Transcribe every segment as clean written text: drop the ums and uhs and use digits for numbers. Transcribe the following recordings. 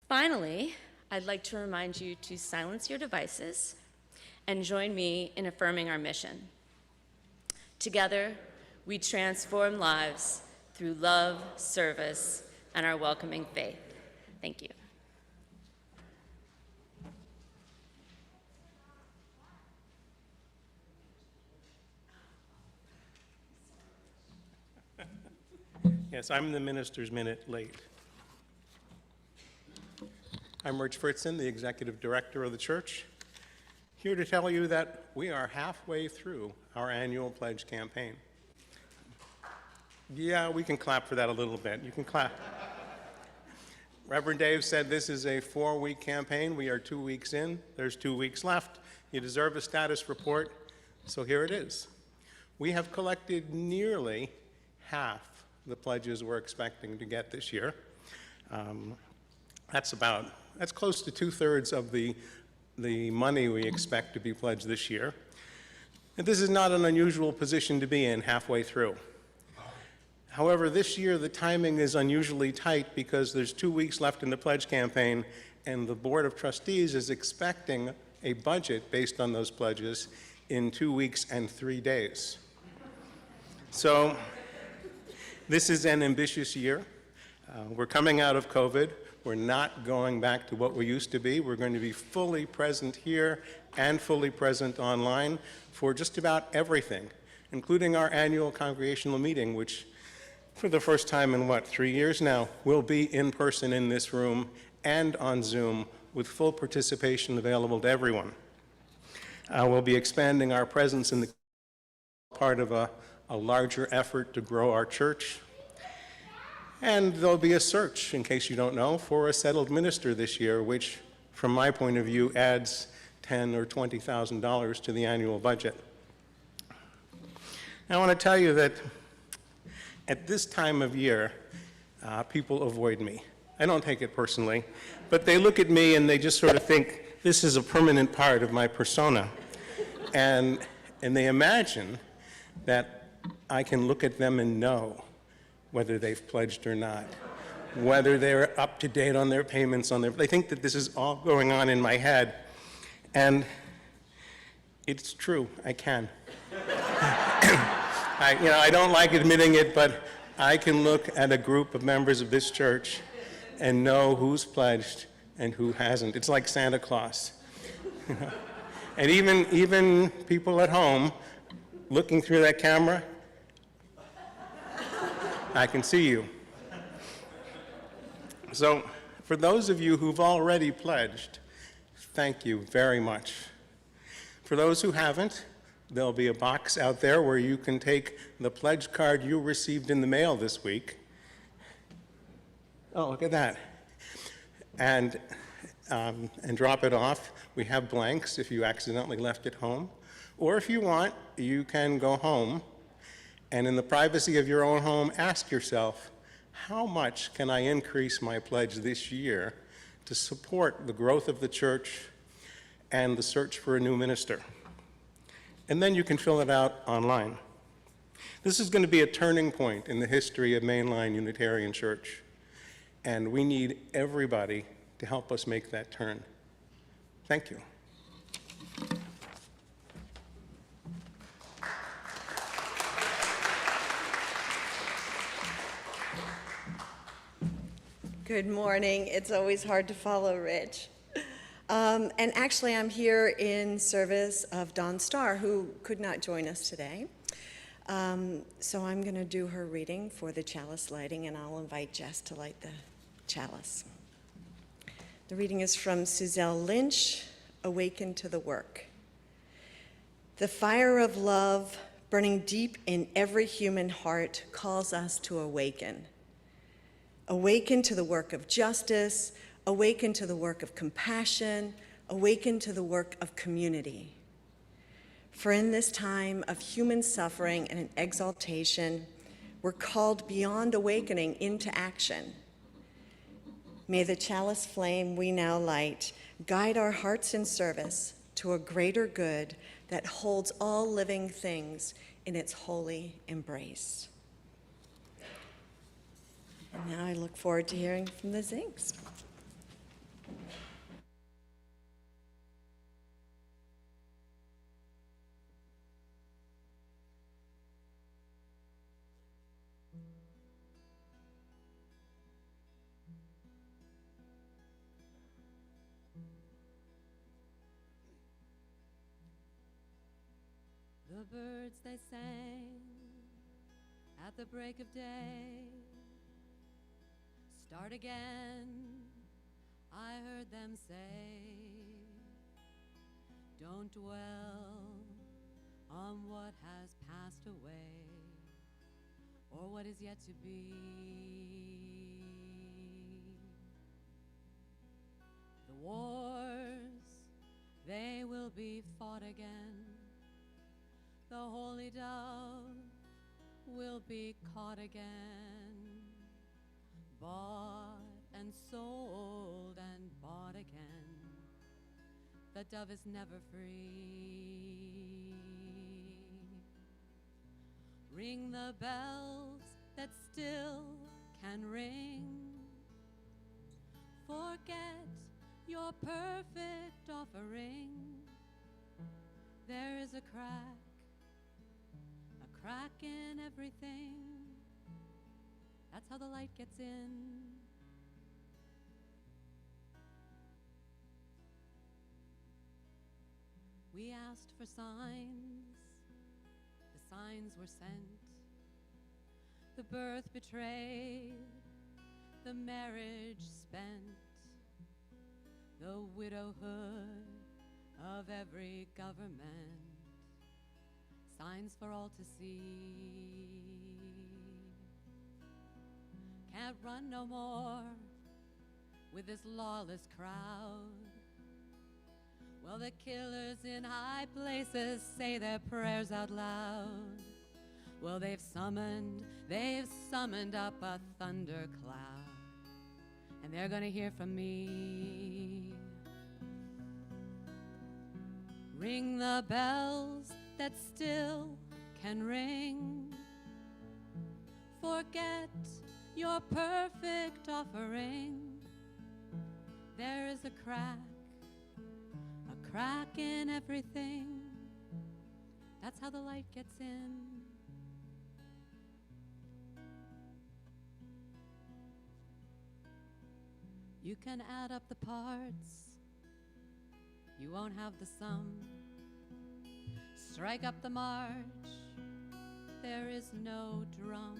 Finally, I'd like to remind you to silence your devices and join me in affirming our mission. Together, we transform lives through love, service, and our welcoming faith. Thank you. Yes, I'm the minister's minute late. I'm Rich Fritzen, the executive director of the church, here to tell you that we are halfway through our annual pledge campaign. Yeah, we can clap for that a little bit. You can clap. Reverend Dave said this is a 4-week campaign. We are 2 weeks in. There's 2 weeks left. You deserve a status report, so here it is. We have collected nearly half the pledges we're expecting to get this year. That's close to 2/3 of the money we expect to be pledged this year. And this is not an unusual position to be in halfway through. However, this year the timing is unusually tight because there's 2 weeks left in the pledge campaign, and the Board of Trustees is expecting a budget based on those pledges in 2 weeks and 3 days. So this is an ambitious year. We're coming out of COVID. We're not going back to what we used to be. We're going to be fully present here and fully present online for just about everything, including our annual congregational meeting, which for the first time in, 3 years now, will be in person in this room and on Zoom with full participation available to everyone. We'll be expanding our presence in the part of a larger effort to grow our church. And there'll be a search, in case you don't know, for a settled minister this year, which, from my point of view, adds $10,000 or $20,000 to the annual budget. I want to tell you that at this time of year, people avoid me. I don't take it personally, but they look at me and they just sort of think, this is a permanent part of my persona. And they imagine that I can look at them and know whether they've pledged or not, whether they're up to date on their payments they think that this is all going on in my head. And it's true, I can. I don't like admitting it, but I can look at a group of members of this church and know who's pledged and who hasn't. It's like Santa Claus. And even people at home looking through that camera, I can see you. So for those of you who've already pledged, thank you very much. For those who haven't, there'll be a box out there where you can take the pledge card you received in the mail this week. Oh, look at that. And drop it off. We have blanks if you accidentally left it home. Or if you want, you can go home and in the privacy of your own home, ask yourself, how much can I increase my pledge this year to support the growth of the church and the search for a new minister? And then you can fill it out online. This is going to be a turning point in the history of mainline Unitarian Church, and we need everybody to help us make that turn. Thank you. Good morning. It's always hard to follow Rich. And actually, I'm here in service of Dawn Starr, who could not join us today. So I'm going to do her reading for the chalice lighting, and I'll invite Jess to light the chalice. The reading is from Suzelle Lynch, Awaken to the Work. The fire of love burning deep in every human heart calls us to awaken. Awaken to the work of justice, awaken to the work of compassion, awaken to the work of community. For in this time of human suffering and exaltation, we're called beyond awakening into action. May the chalice flame we now light guide our hearts in service to a greater good that holds all living things in its holy embrace. And now I look forward to hearing from the Zinks. The birds they sang at the break of day. Start again, I heard them say. Don't dwell on what has passed away or what is yet to be. The wars, they will be fought again. The holy dove will be caught again, bought and sold and bought again. The dove is never free. Ring the bells that still can ring. Forget your perfect offering. There is a crack in everything. That's how the light gets in. We asked for signs, the signs were sent. The birth betrayed, the marriage spent, the widowhood of every government. Signs for all to see. Can't run no more with this lawless crowd. Well, the killers in high places say their prayers out loud. Well, they've summoned up a thundercloud, and they're gonna hear from me. Ring the bells that still can ring. Forget your perfect offering. There is a crack in everything. That's how the light gets in. You can add up the parts, you won't have the sum. Strike up the march, there is no drum.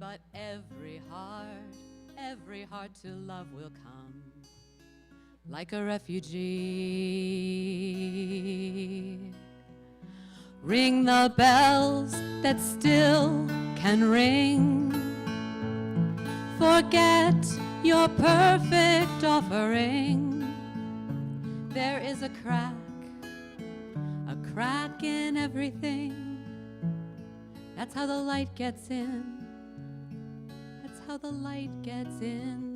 But every heart to love will come like a refugee. Ring the bells that still can ring. Forget your perfect offering. There is a crack in everything. That's how the light gets in. That's how the light gets in.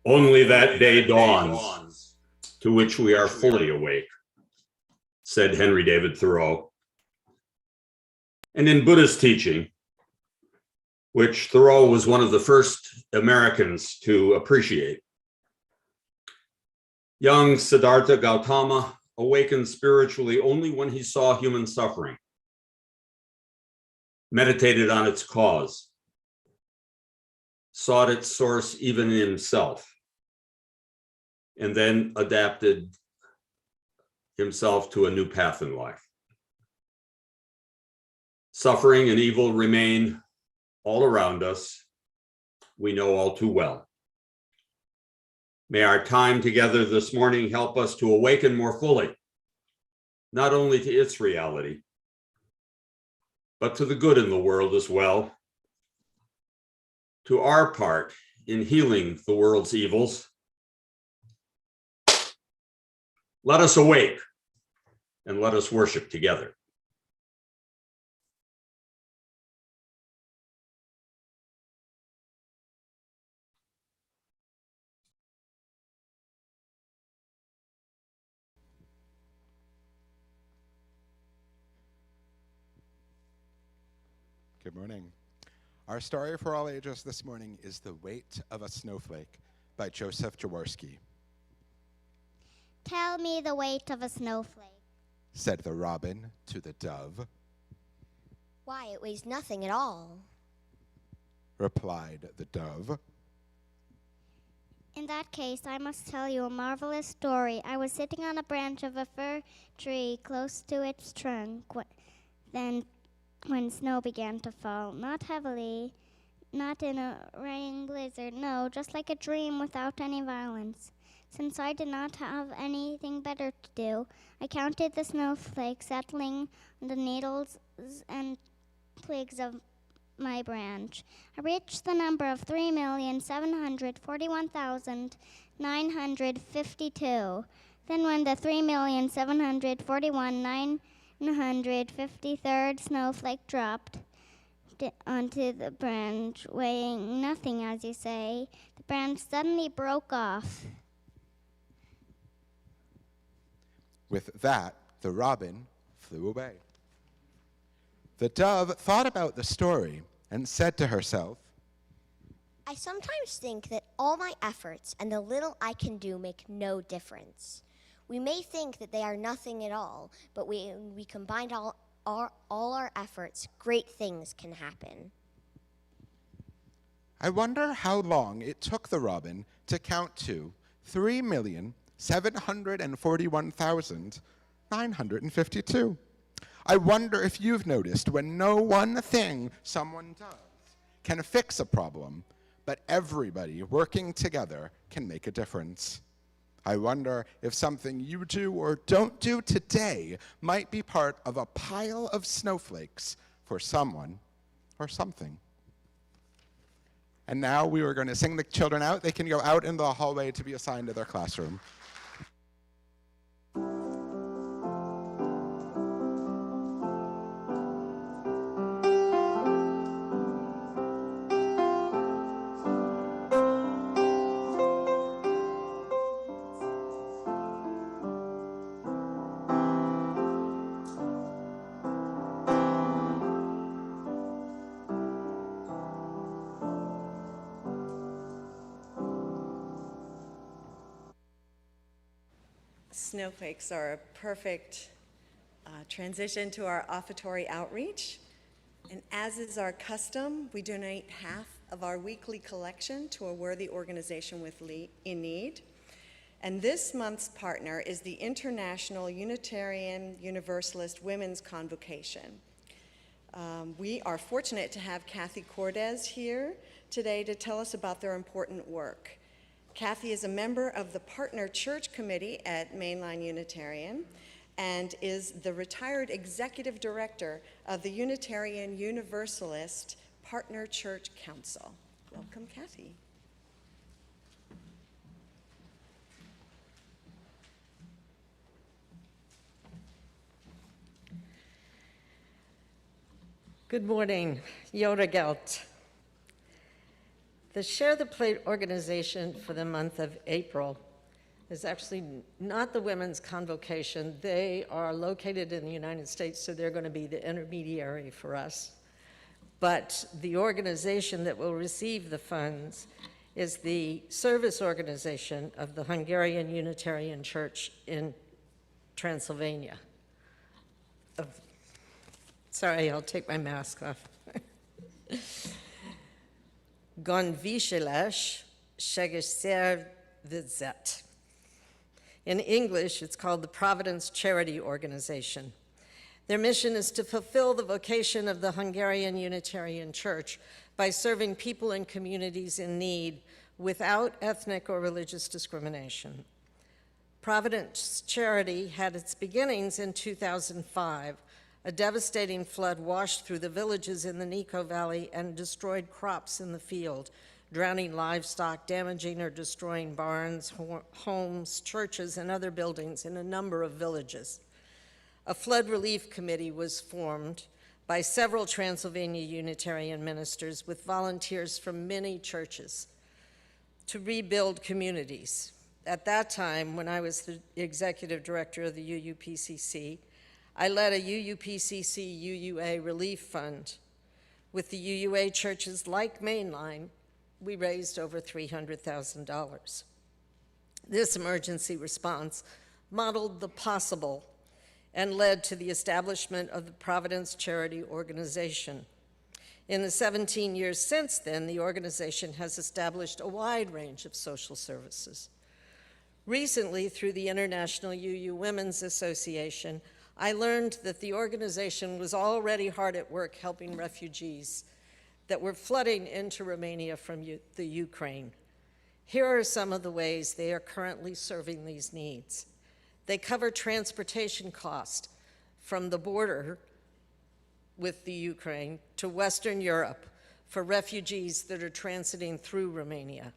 Only that day dawns to which we are fully awake, said Henry David Thoreau. And in Buddhist teaching, which Thoreau was one of the first Americans to appreciate, young Siddhartha Gautama awakened spiritually only when he saw human suffering, meditated on its cause, sought its source even in himself, and then adapted himself to a new path in life. Suffering and evil remain all around us, we know all too well. May our time together this morning help us to awaken more fully, not only to its reality, but to the good in the world as well, to our part in healing the world's evils. Let us awake and let us worship together. Good morning. Our story for all ages this morning is The Weight of a Snowflake by Joseph Jaworski. Tell me the weight of a snowflake. Said the robin to the dove. Why, it weighs nothing at all. Replied the dove. In that case, I must tell you a marvelous story. I was sitting on a branch of a fir tree close to its trunk when snow began to fall, not heavily, not in a raining blizzard, no, just like a dream without any violence. Since I did not have anything better to do, I counted the snowflakes settling on the needles and twigs of my branch. I reached the number of 3,741,952. Then when the 3,741,953rd snowflake dropped onto the branch, weighing nothing, as you say, the branch suddenly broke off. With that, the robin flew away. The dove thought about the story and said to herself, I sometimes think that all my efforts and the little I can do make no difference. We may think that they are nothing at all, but when we combine all our efforts, great things can happen. I wonder how long it took the robin to count to 3,741,952. I wonder if you've noticed when no one thing someone does can fix a problem, but everybody working together can make a difference. I wonder if something you do or don't do today might be part of a pile of snowflakes for someone or something. And now we are going to sing the children out. They can go out in the hallway to be assigned to their classroom. Snowflakes are a perfect transition to our offertory outreach. And as is our custom, we donate half of our weekly collection to a worthy organization in need. And this month's partner is the International Unitarian Universalist Women's Convocation. We are fortunate to have Kathy Cordes here today to tell us about their important work. Kathy is a member of the Partner Church Committee at Mainline Unitarian and is the retired executive director of the Unitarian Universalist Partner Church Council. Welcome, Kathy. Good morning, Joragelt. The Share the Plate organization for the month of April is actually not the Women's Convocation. They are located in the United States, so they're going to be the intermediary for us. But the organization that will receive the funds is the service organization of the Hungarian Unitarian Church in Transylvania. Sorry, I'll take my mask off. Gondviseles Segedszervezet. In English, it's called the Providence Charity Organization. Their mission is to fulfill the vocation of the Hungarian Unitarian Church by serving people and communities in need without ethnic or religious discrimination. Providence Charity had its beginnings in 2005. A devastating flood washed through the villages in the Nico Valley and destroyed crops in the field, drowning livestock, damaging or destroying barns, homes, churches, and other buildings in a number of villages. A flood relief committee was formed by several Transylvania Unitarian ministers with volunteers from many churches to rebuild communities. At that time, when I was the executive director of the UUPCC, I led a UUPCC UUA relief fund. With the UUA churches like Mainline, we raised over $300,000. This emergency response modeled the possible and led to the establishment of the Providence Charity Organization. In the 17 years since then, the organization has established a wide range of social services. Recently, through the International UU Women's Association, I learned that the organization was already hard at work helping refugees that were flooding into Romania from the Ukraine. Here are some of the ways they are currently serving these needs. They cover transportation costs from the border with the Ukraine to Western Europe for refugees that are transiting through Romania.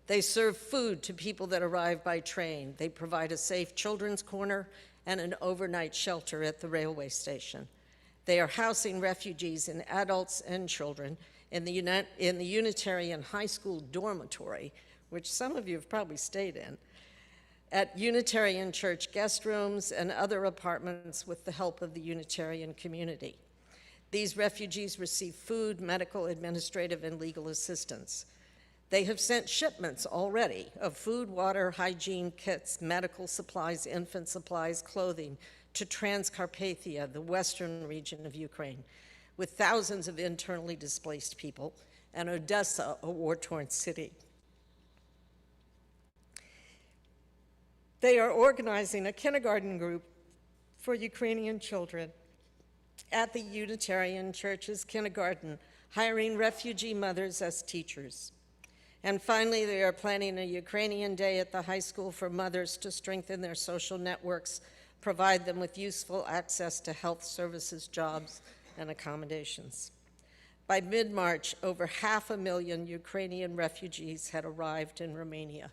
They serve food to people that arrive by train. They provide a safe children's corner and an overnight shelter at the railway station. They are housing refugees and adults and children in the Unitarian High School dormitory, which some of you have probably stayed in, at Unitarian Church guest rooms and other apartments with the help of the Unitarian community. These refugees receive food, medical, administrative, and legal assistance. They have sent shipments already of food, water, hygiene kits, medical supplies, infant supplies, clothing to Transcarpathia, the western region of Ukraine, with thousands of internally displaced people, and Odessa, a war-torn city. They are organizing a kindergarten group for Ukrainian children at the Unitarian Church's kindergarten, hiring refugee mothers as teachers. And finally, they are planning a Ukrainian Day at the high school for mothers to strengthen their social networks, provide them with useful access to health services, jobs, and accommodations. By mid-March, over 500,000 Ukrainian refugees had arrived in Romania.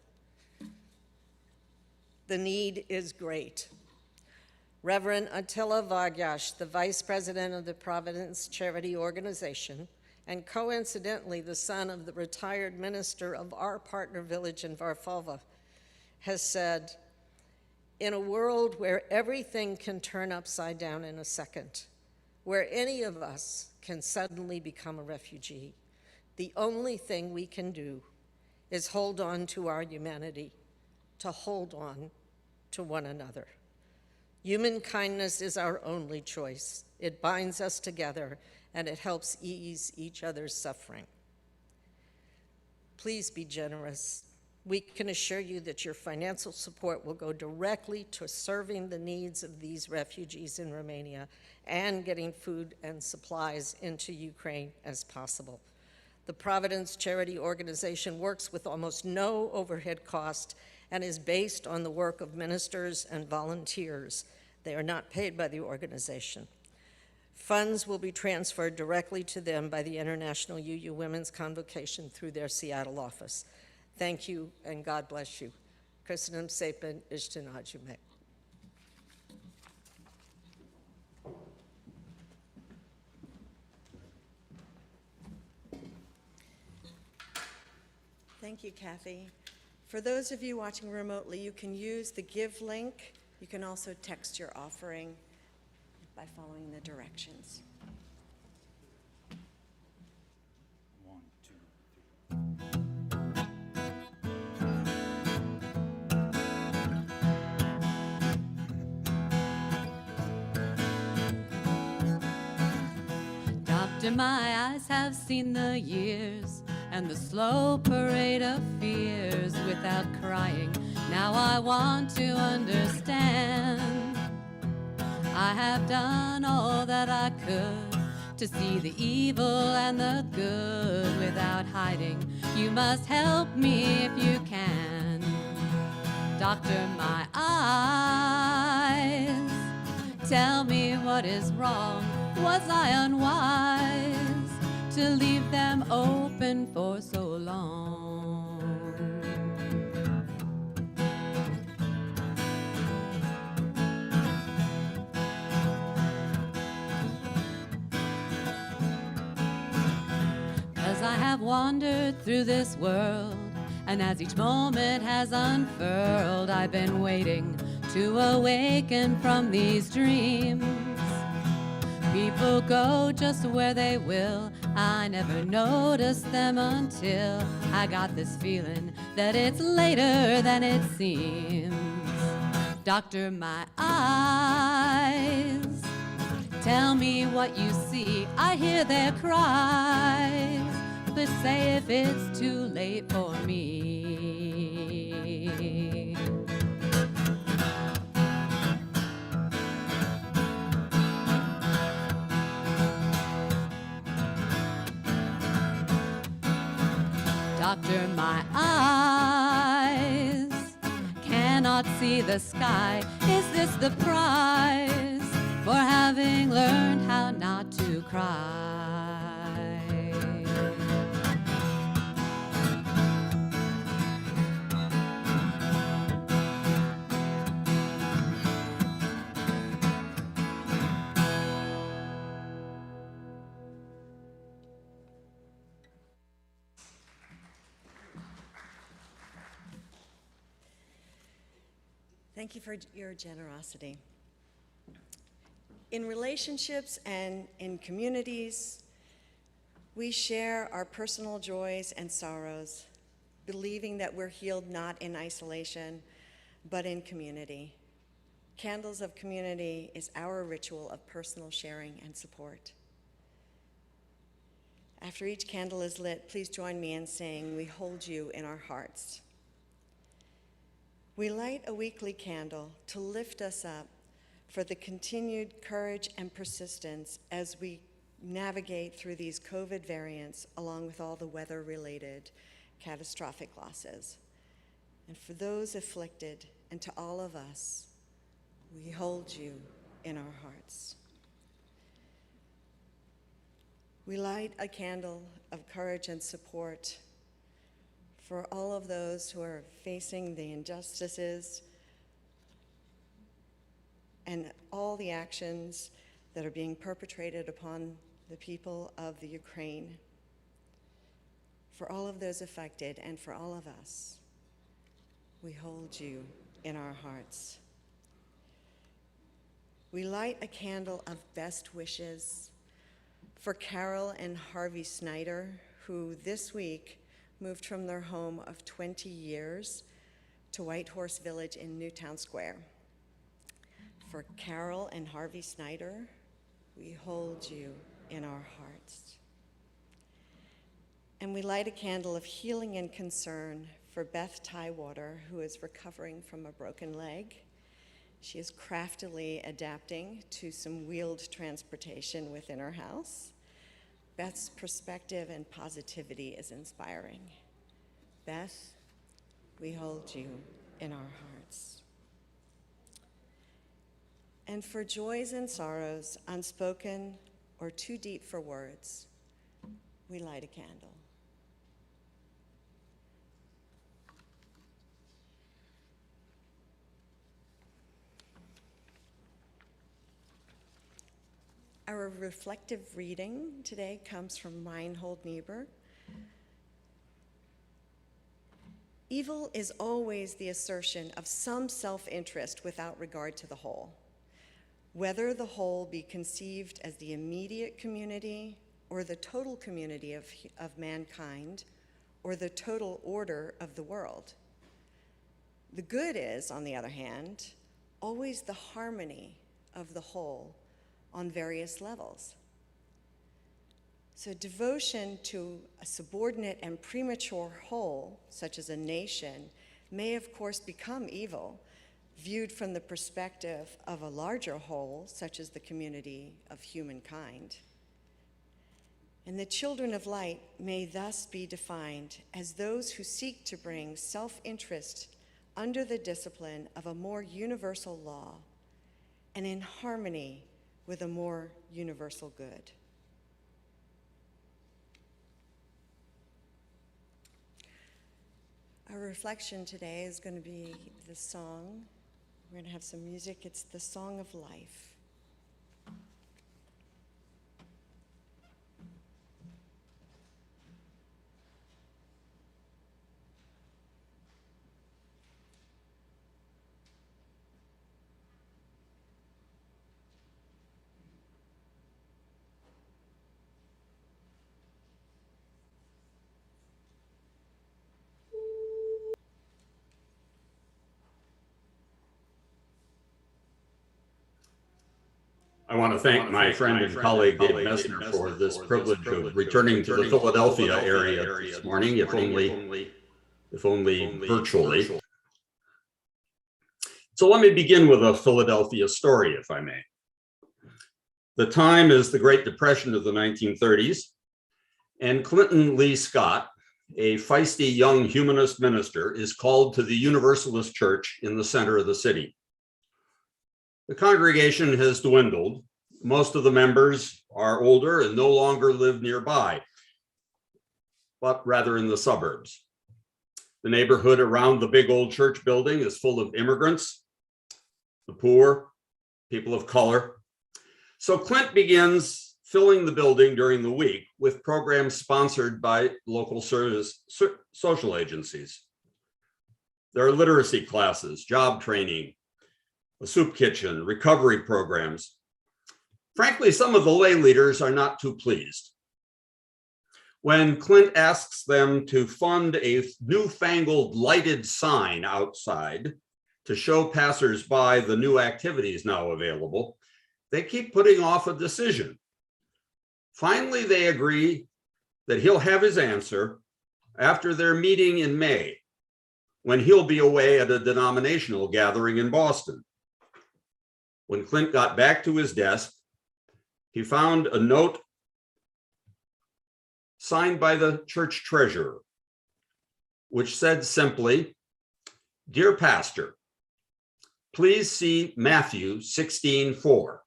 The need is great. Reverend Attila Vargas, the vice president of the Providence Charity Organization, and coincidentally the son of the retired minister of our partner village in Varfova, has said, in a world where everything can turn upside down in a second, where any of us can suddenly become a refugee, the only thing we can do is hold on to our humanity, to hold on to one another. Human kindness is our only choice. It binds us together, and it helps ease each other's suffering. Please be generous. We can assure you that your financial support will go directly to serving the needs of these refugees in Romania and getting food and supplies into Ukraine as possible. The Providence Charity Organization works with almost no overhead cost and is based on the work of ministers and volunteers. They are not paid by the organization. Funds will be transferred directly to them by the International UU Women's Convocation through their Seattle office. Thank you, and God bless you. Christenam Sepen Ishtinajime. Thank you, Kathy. For those of you watching remotely, you can use the Give link. You can also text your offering by following the directions. Doctor, my eyes have seen the years and the slow parade of fears without crying. Now I want to understand. I have done all that I could to see the evil and the good without hiding. You must help me if you can. Doctor, my eyes, tell me what is wrong. Was I unwise to leave them open for so long? 'Cause I have wandered through this world, and as each moment has unfurled, I've been waiting to awaken from these dreams. People go just where they will. I never noticed them until I got this feeling that it's later than it seems. Doctor, my eyes, tell me what you see. I hear their cries, but say if it's too late for me. Doctor, my eyes cannot see the sky. Is this the prize for having learned how not to cry? Thank you for your generosity. In relationships and in communities, we share our personal joys and sorrows, believing that we're healed not in isolation, but in community. Candles of Community is our ritual of personal sharing and support. After each candle is lit, please join me in saying, "We hold you in our hearts." We light a weekly candle to lift us up for the continued courage and persistence as we navigate through these COVID variants, along with all the weather-related catastrophic losses. And for those afflicted, and to all of us, we hold you in our hearts. We light a candle of courage and support for all of those who are facing the injustices and all the actions that are being perpetrated upon the people of the Ukraine. For all of those affected and for all of us, we hold you in our hearts. We light a candle of best wishes for Carol and Harvey Snyder, who this week moved from their home of 20 years to White Horse Village in Newtown Square. For Carol and Harvey Snyder, we hold you in our hearts. And we light a candle of healing and concern for Beth Tywater, who is recovering from a broken leg. She is craftily adapting to some wheeled transportation within her house. Beth's perspective and positivity is inspiring. Beth, we hold you in our hearts. And for joys and sorrows, unspoken or too deep for words, we light a candle. Our reflective reading today comes from Reinhold Niebuhr. Evil is always the assertion of some self-interest without regard to the whole, whether the whole be conceived as the immediate community or the total community of mankind or the total order of the world. The good is, on the other hand, always the harmony of the whole on various levels. So devotion to a subordinate and premature whole, such as a nation, may of course become evil, viewed from the perspective of a larger whole, such as the community of humankind. And the children of light may thus be defined as those who seek to bring self-interest under the discipline of a more universal law and in harmony with a more universal good. Our reflection today is going to be the song. We're going to have some music. It's the Song of Life. I want to thank my friend and colleague Dave Messner for this privilege of returning to the Philadelphia area this morning, if only virtually. So let me begin with a Philadelphia story, if I may. The time is the Great Depression of the 1930s, and Clinton Lee Scott, a feisty young humanist minister, is called to the Universalist Church in the center of the city. The congregation has dwindled. Most of the members are older and no longer live nearby, but rather in the suburbs. The neighborhood around the big old church building is full of immigrants, the poor, people of color. So Clint begins filling the building during the week with programs sponsored by local social agencies. There are literacy classes, job training, a soup kitchen, recovery programs. Frankly, some of the lay leaders are not too pleased. When Clint asks them to fund a newfangled lighted sign outside to show passersby the new activities now available, they keep putting off a decision. Finally, they agree that he'll have his answer after their meeting in May, when he'll be away at a denominational gathering in Boston. When Clint got back to his desk, he found a note signed by the church treasurer, which said simply, "Dear Pastor, please see Matthew 16:4.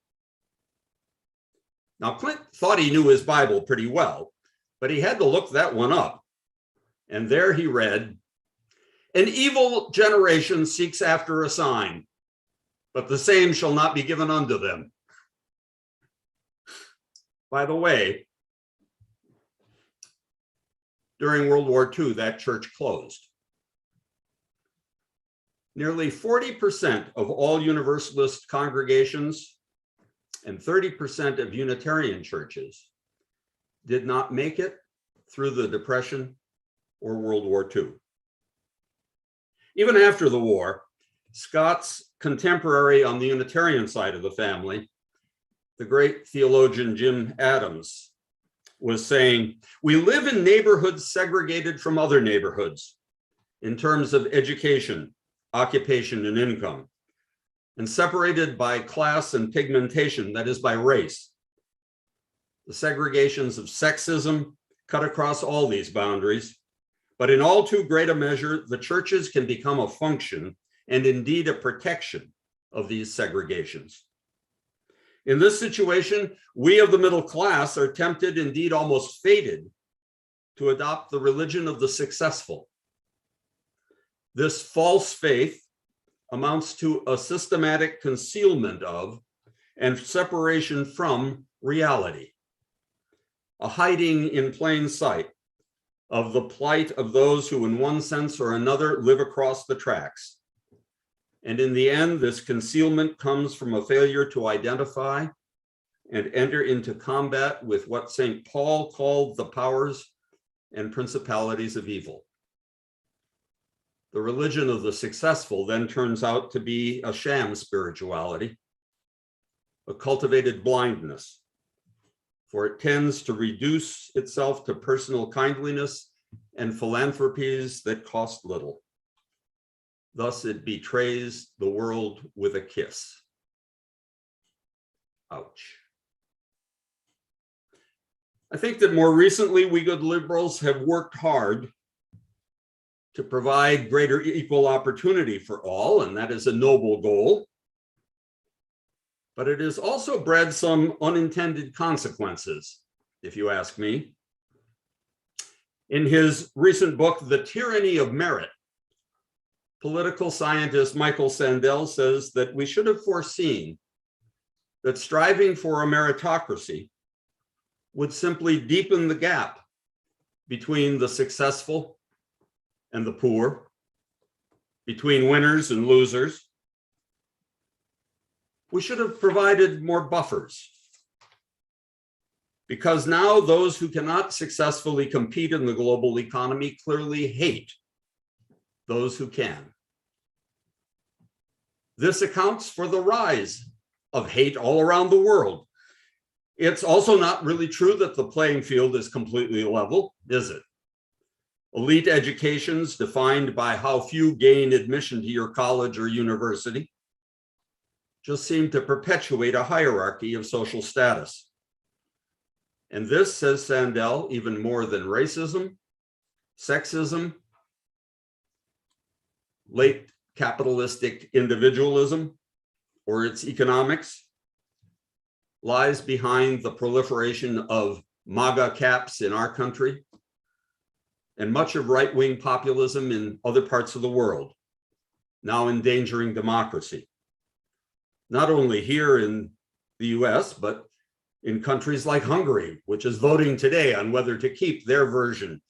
Now, Clint thought he knew his Bible pretty well, but he had to look that one up. And there he read, "An evil generation seeks after a sign, but the same shall not be given unto them." By the way, during World War II, that church closed. Nearly 40% of all Universalist congregations and 30% of Unitarian churches did not make it through the Depression or World War II. Even after the war, Scott's contemporary on the Unitarian side of the family, the great theologian Jim Adams, was saying, "We live in neighborhoods segregated from other neighborhoods in terms of education, occupation, and income, and separated by class and pigmentation, that is, by race. The segregations of sexism cut across all these boundaries, but in all too great a measure, the churches can become a function and indeed a protection of these segregations. In this situation, we of the middle class are tempted, indeed almost fated, to adopt the religion of the successful. This false faith amounts to a systematic concealment of and separation from reality, a hiding in plain sight of the plight of those who in one sense or another live across the tracks. And in the end, this concealment comes from a failure to identify and enter into combat with what St. Paul called the powers and principalities of evil. The religion of the successful then turns out to be a sham spirituality, a cultivated blindness, for it tends to reduce itself to personal kindliness and philanthropies that cost little. Thus, it betrays the world with a kiss. Ouch. I think that more recently, we good liberals have worked hard to provide greater equal opportunity for all, and that is a noble goal. But it has also bred some unintended consequences, if you ask me. In his recent book, The Tyranny of Merit, political scientist Michael Sandel says that we should have foreseen that striving for a meritocracy would simply deepen the gap between the successful and the poor, between winners and losers. We should have provided more buffers, because now those who cannot successfully compete in the global economy clearly hate those who can. This accounts for the rise of hate all around the world. It's also not really true that the playing field is completely level, is it? Elite educations defined by how few gain admission to your college or university just seem to perpetuate a hierarchy of social status. And this, says Sandel, even more than racism, sexism, late capitalistic individualism, or its economics, lies behind the proliferation of MAGA caps in our country and much of right-wing populism in other parts of the world, now endangering democracy. Not only here in the US, but in countries like Hungary, which is voting today on whether to keep their version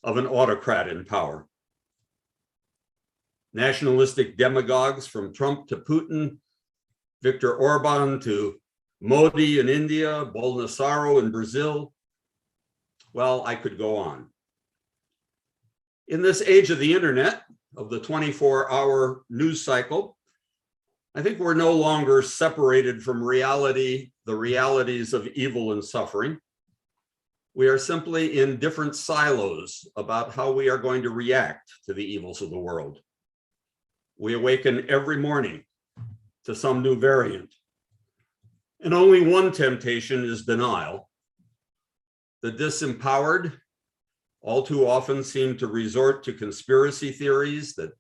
of an autocrat in power. Nationalistic demagogues from Trump to Putin, Viktor Orban to Modi in India, Bolsonaro in Brazil. Well, I could go on. In this age of the internet, of the 24-hour news cycle, I think we're no longer separated from reality, the realities of evil and suffering. We are simply in different silos about how we are going to react to the evils of the world. We awaken every morning to some new variant. And only one temptation is denial. The disempowered all too often seem to resort to conspiracy theories that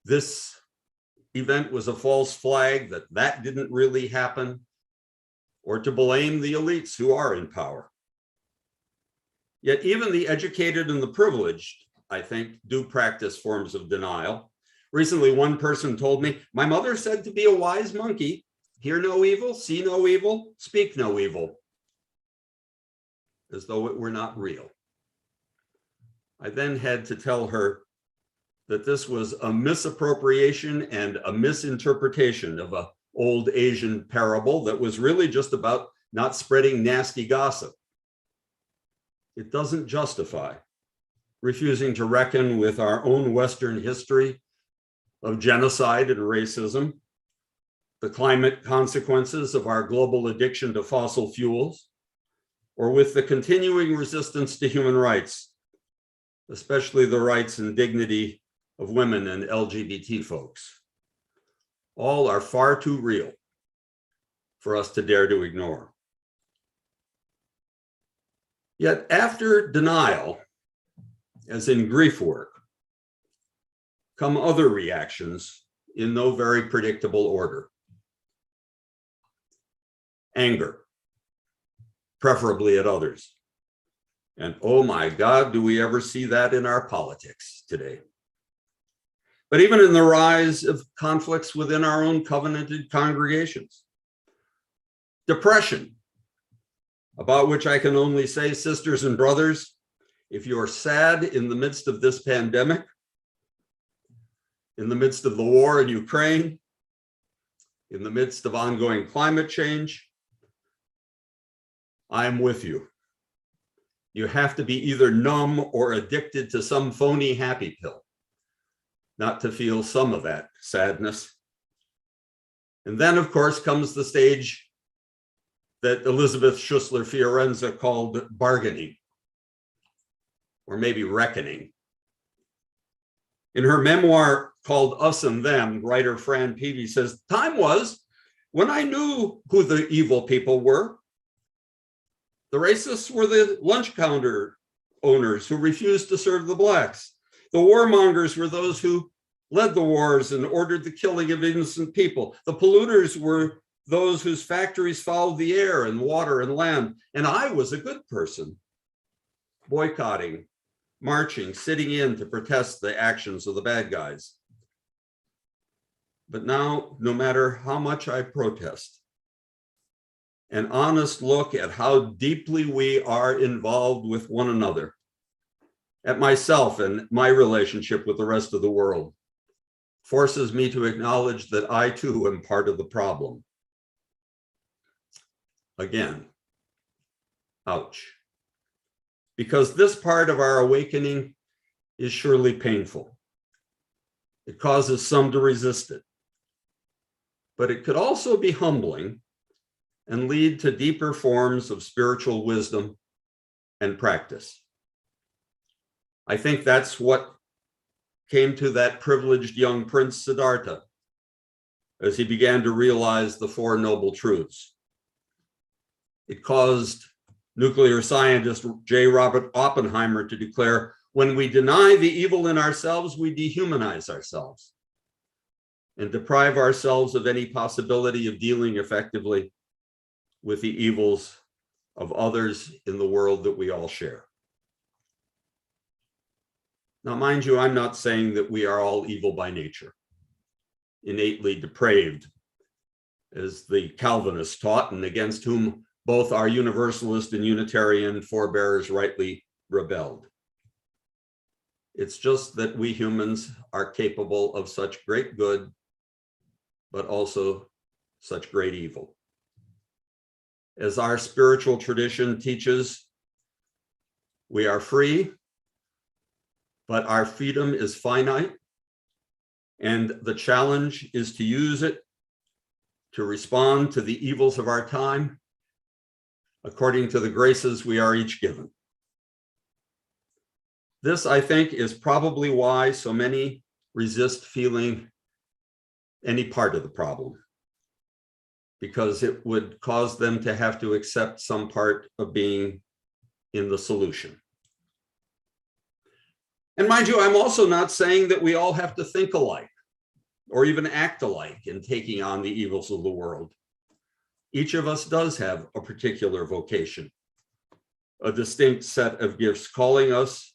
this event was a false flag, that didn't really happen. or to blame the elites who are in power. Yet even the educated and the privileged, I think, do practice forms of denial. Recently, one person told me, my mother said to be a wise monkey, hear no evil, see no evil, speak no evil, as though it were not real. I then had to tell her that this was a misappropriation and a misinterpretation of an old Asian parable that was really just about not spreading nasty gossip. It doesn't justify refusing to reckon with our own Western history of genocide and racism, the climate consequences of our global addiction to fossil fuels, or with the continuing resistance to human rights, especially the rights and dignity of women and LGBT folks. All are far too real for us to dare to ignore. Yet after denial, as in grief work, come other reactions in no very predictable order. Anger, preferably at others. And oh my God, do we ever see that in our politics today? But even in the rise of conflicts within our own covenanted congregations. Depression, about which I can only say, sisters and brothers, if you're sad in the midst of this pandemic, in the midst of the war in Ukraine, in the midst of ongoing climate change, I'm with you. You have to be either numb or addicted to some phony happy pill, not to feel some of that sadness. And then, of course, comes the stage that Elizabeth Schussler-Fiorenza called bargaining, or maybe reckoning. In her memoir called Us and Them, writer Fran Peavy says, time was when I knew who the evil people were. The racists were the lunch counter owners who refused to serve the blacks. The warmongers were those who led the wars and ordered the killing of innocent people. The polluters were those whose factories fouled the air and water and land. And I was a good person, boycotting, marching, sitting in to protest the actions of the bad guys. But now, no matter how much I protest, an honest look at how deeply we are involved with one another, at myself and my relationship with the rest of the world, forces me to acknowledge that I too am part of the problem. Again, ouch. Because this part of our awakening is surely painful. It causes some to resist it. But it could also be humbling and lead to deeper forms of spiritual wisdom and practice. I think that's what came to that privileged young Prince Siddhartha as he began to realize the Four Noble Truths. It caused nuclear scientist J. Robert Oppenheimer to declare, when we deny the evil in ourselves, we dehumanize ourselves and deprive ourselves of any possibility of dealing effectively with the evils of others in the world that we all share. Now, mind you, I'm not saying that we are all evil by nature, innately depraved, as the Calvinists taught, and against whom both our Universalist and Unitarian forebears rightly rebelled. It's just that we humans are capable of such great good, but also such great evil. As our spiritual tradition teaches, we are free, but our freedom is finite, and the challenge is to use it to respond to the evils of our time according to the graces we are each given. This, I think, is probably why so many resist feeling any part of the problem, because it would cause them to have to accept some part of being in the solution. And mind you, I'm also not saying that we all have to think alike or even act alike in taking on the evils of the world. Each of us does have a particular vocation, a distinct set of gifts calling us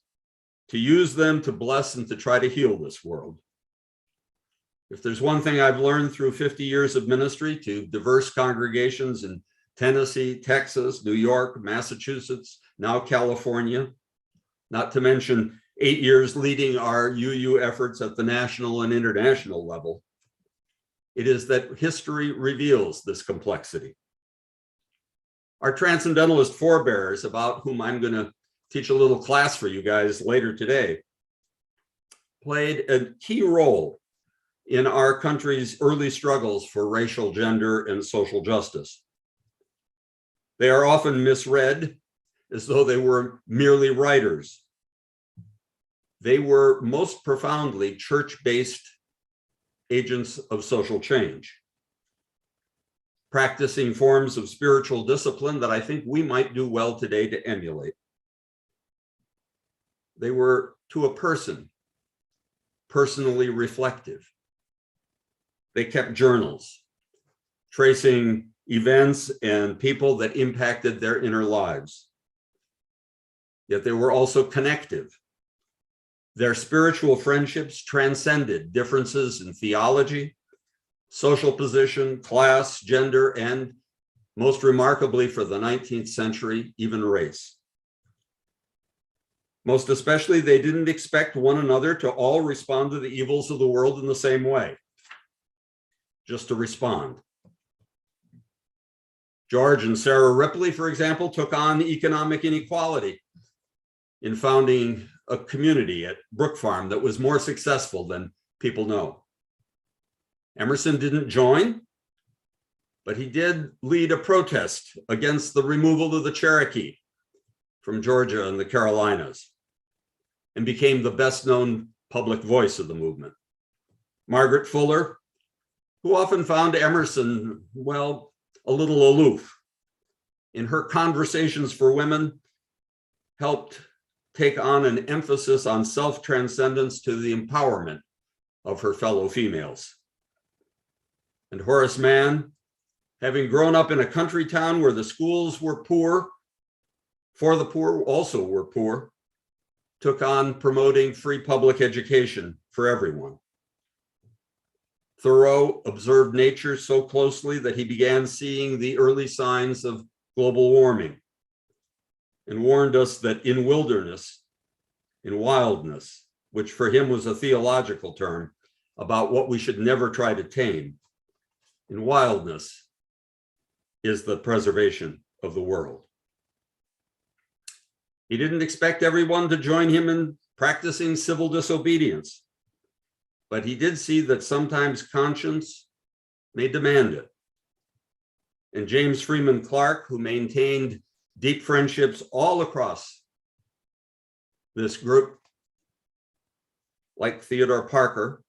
to use them to bless and to try to heal this world. If there's one thing I've learned through 50 years of ministry to diverse congregations in Tennessee, Texas, New York, Massachusetts, now California, not to mention 8 years leading our UU efforts at the national and international level, it is that history reveals this complexity. Our transcendentalist forebears, about whom I'm going to teach a little class for you guys later today, played a key role in our country's early struggles for racial, gender, and social justice. They are often misread as though they were merely writers. They were most profoundly church-based agents of social change, practicing forms of spiritual discipline that I think we might do well today to emulate. They were, to a person, personally reflective. They kept journals, tracing events and people that impacted their inner lives. Yet they were also connective. Their spiritual friendships transcended differences in theology, social position, class, gender, and most remarkably for the 19th century, even race. Most especially, they didn't expect one another to all respond to the evils of the world in the same way, just to respond. George and Sarah Ripley, for example, took on economic inequality in founding a community at Brook Farm that was more successful than people know. Emerson didn't join, but he did lead a protest against the removal of the Cherokee from Georgia and the Carolinas, and became the best known public voice of the movement. Margaret Fuller, who often found Emerson, well, a little aloof, in her Conversations for Women, helped take on an emphasis on self-transcendence to the empowerment of her fellow females. And Horace Mann, having grown up in a country town where the schools were poor, for the poor also were poor, took on promoting free public education for everyone. Thoreau observed nature so closely that he began seeing the early signs of global warming and warned us that in wilderness, in wildness, which for him was a theological term about what we should never try to tame, in wildness is the preservation of the world. He didn't expect everyone to join him in practicing civil disobedience, but he did see that sometimes conscience may demand it. And James Freeman Clarke, who maintained deep friendships all across this group, like Theodore Parker,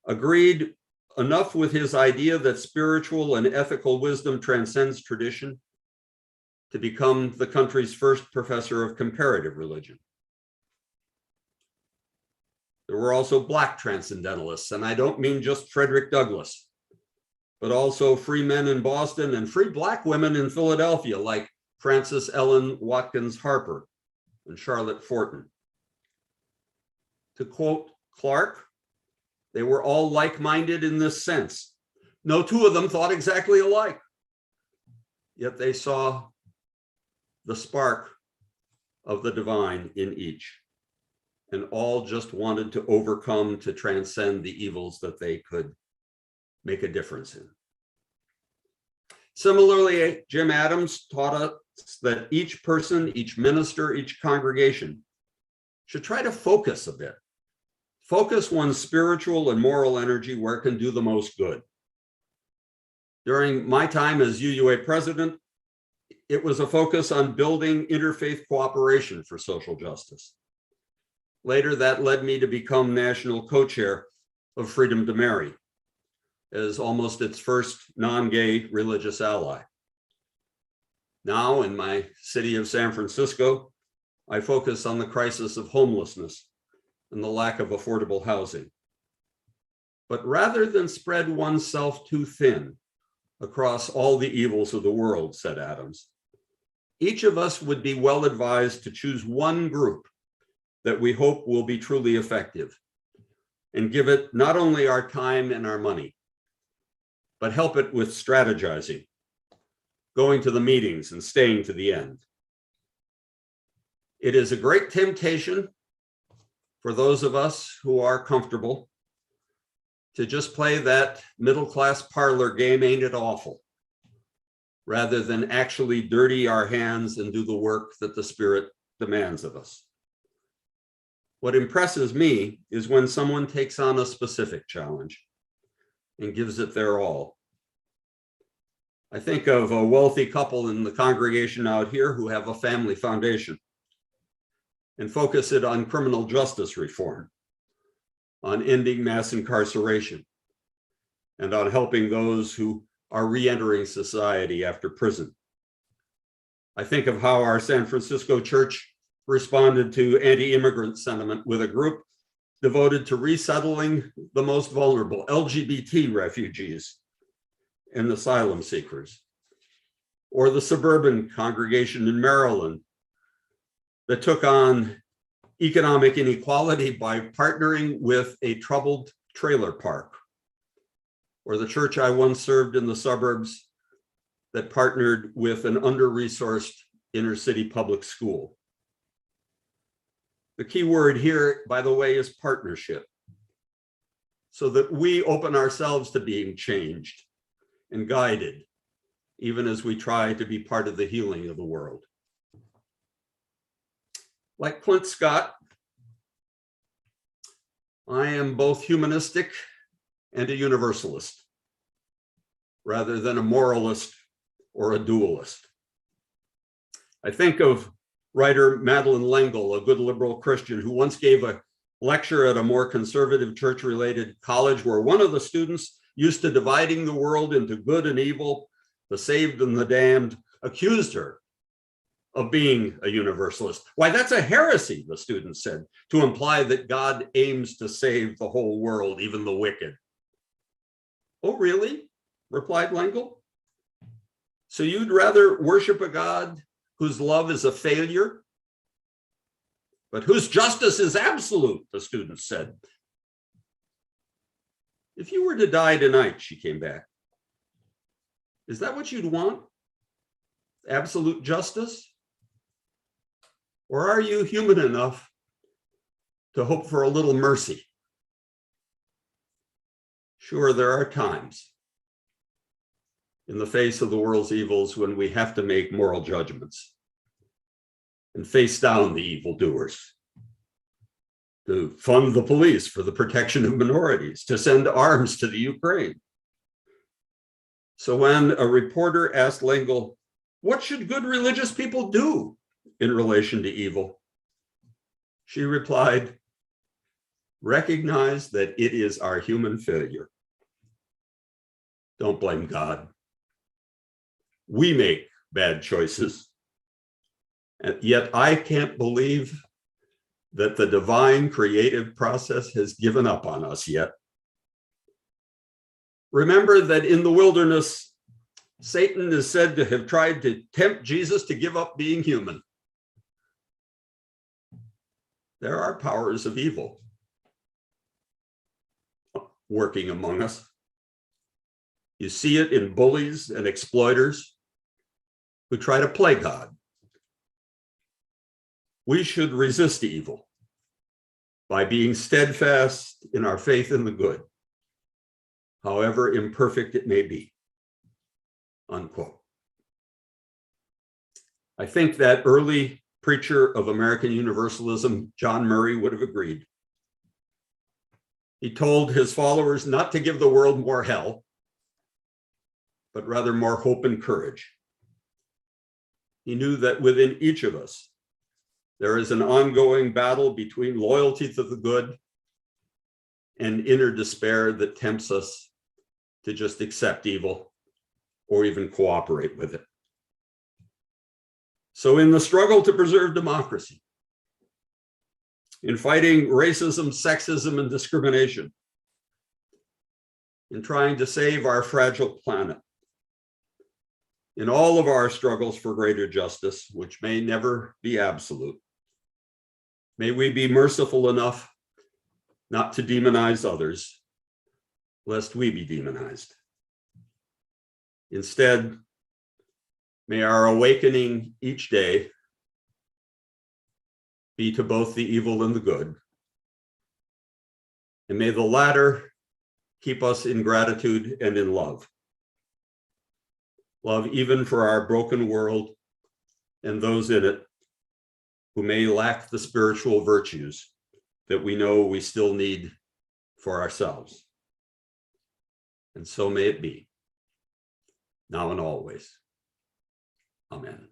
agreed enough with his idea that spiritual and ethical wisdom transcends tradition to become the country's first professor of comparative religion. There were also Black transcendentalists, and I don't mean just Frederick Douglass, but also free men in Boston and free Black women in Philadelphia, like Frances Ellen Watkins Harper and Charlotte Fortin. To quote Clarke, they were all like-minded in this sense. No two of them thought exactly alike, yet they saw the spark of the divine in each, and all just wanted to overcome, to transcend the evils that they could make a difference in. Similarly, Jim Adams taught us that each person, each minister, each congregation should try to focus a bit. Focus one's spiritual and moral energy where it can do the most good. During my time as UUA president, it was a focus on building interfaith cooperation for social justice. Later, that led me to become national co-chair of Freedom to Marry, as almost its first non-gay religious ally. Now, in my city of San Francisco, I focus on the crisis of homelessness and the lack of affordable housing. But rather than spread oneself too thin across all the evils of the world, said Adams. Each of us would be well advised to choose one group that we hope will be truly effective and give it not only our time and our money, but help it with strategizing, going to the meetings and staying to the end. It is a great temptation for those of us who are comfortable to just play that middle-class parlor game, ain't it awful, rather than actually dirty our hands and do the work that the Spirit demands of us. What impresses me is when someone takes on a specific challenge and gives it their all. I think of a wealthy couple in the congregation out here who have a family foundation and focus it on criminal justice reform, on ending mass incarceration, and on helping those who are re-entering society after prison. I think of how our San Francisco church responded to anti-immigrant sentiment with a group devoted to resettling the most vulnerable, LGBT refugees and asylum seekers, or the suburban congregation in Maryland that took on economic inequality by partnering with a troubled trailer park, or the church I once served in the suburbs that partnered with an under-resourced inner city public school. The key word here, by the way, is partnership, so that we open ourselves to being changed and guided, even as we try to be part of the healing of the world. Like Clint Scott, I am both humanistic and a universalist, rather than a moralist or a dualist. I think of writer Madeleine L'Engle, a good liberal Christian, who once gave a lecture at a more conservative church-related college where one of the students, used to dividing the world into good and evil, the saved and the damned, accused her of being a universalist. Why, that's a heresy, the student said, to imply that God aims to save the whole world, even the wicked. Oh, really? Replied L'Engle. So you'd rather worship a God whose love is a failure, but whose justice is absolute, the student said. If you were to die tonight, she came back, is that what you'd want? Absolute justice? Or are you human enough to hope for a little mercy? Sure, there are times in the face of the world's evils when we have to make moral judgments and face down the evildoers, to fund the police for the protection of minorities, to send arms to the Ukraine. So when a reporter asked L'Engle, what should good religious people do in relation to evil? She replied, recognize that it is our human failure. Don't blame God. We make bad choices. And yet I can't believe that the divine creative process has given up on us yet. Remember that in the wilderness, Satan is said to have tried to tempt Jesus to give up being human. There are powers of evil working among us. You see it in bullies and exploiters who try to play God. We should resist evil by being steadfast in our faith in the good, however imperfect it may be, unquote. I think that early preacher of American Universalism, John Murray, would have agreed. He told his followers not to give the world more hell, but rather more hope and courage. He knew that within each of us, there is an ongoing battle between loyalty to the good and inner despair that tempts us to just accept evil or even cooperate with it. So in the struggle to preserve democracy, in fighting racism, sexism, and discrimination, in trying to save our fragile planet, in all of our struggles for greater justice, which may never be absolute, may we be merciful enough not to demonize others, lest we be demonized. Instead, may our awakening each day be to both the evil and the good, and may the latter keep us in gratitude and in love. Love even for our broken world and those in it who may lack the spiritual virtues that we know we still need for ourselves. And so may it be, now and always. Amen.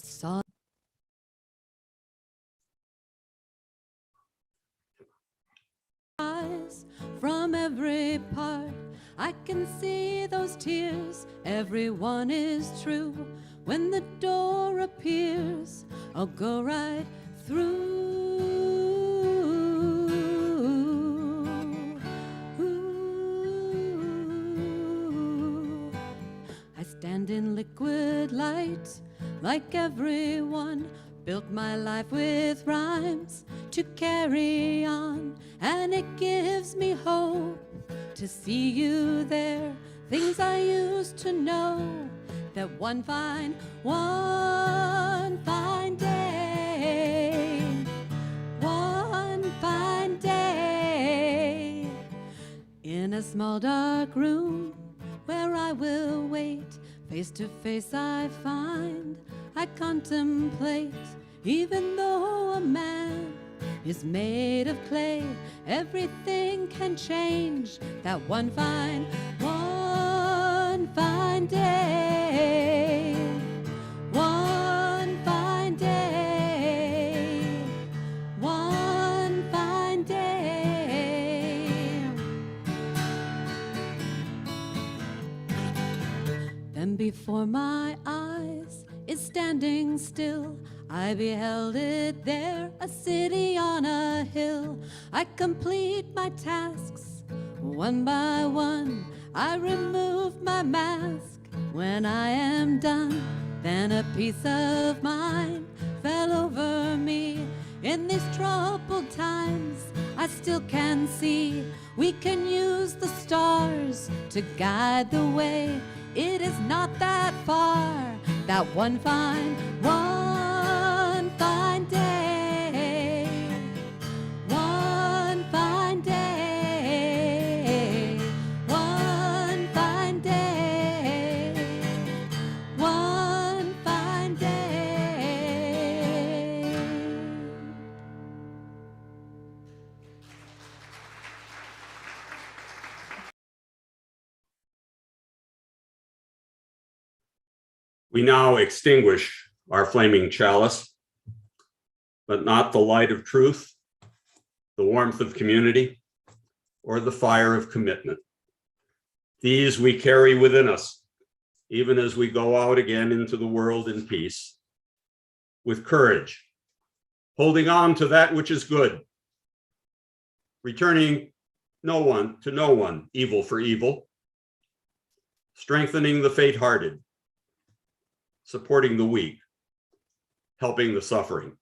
Saw eyes from every part. I can see those tears. Everyone is true. When the door appears, I'll go right through. I stand in liquid light like everyone. Built my life with rhymes to carry on, and it gives me hope to see you there. Things I used to know, that one fine day, one fine day, in a small dark room where I will wait, face to face I find, I contemplate. Even though a man is made of clay, everything can change. That one fine day, one fine day, one fine day. Then before my eyes is standing still, I beheld it there, a city on a hill. I complete my tasks one by one. I remove my mask when I am done. Then a peace of mind fell over me. In these troubled times, I still can see we can use the stars to guide the way. It is not that far, that one fine day, one fine day, one fine day, one fine day. We now extinguish our flaming chalice, but not the light of truth, the warmth of community, or the fire of commitment. These we carry within us, even as we go out again into the world in peace, with courage, holding on to that which is good, returning no one evil for evil, strengthening the faint-hearted, supporting the weak, helping the suffering,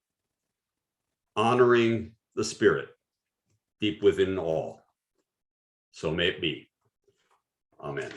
honoring the spirit deep within all. So may it be. Amen.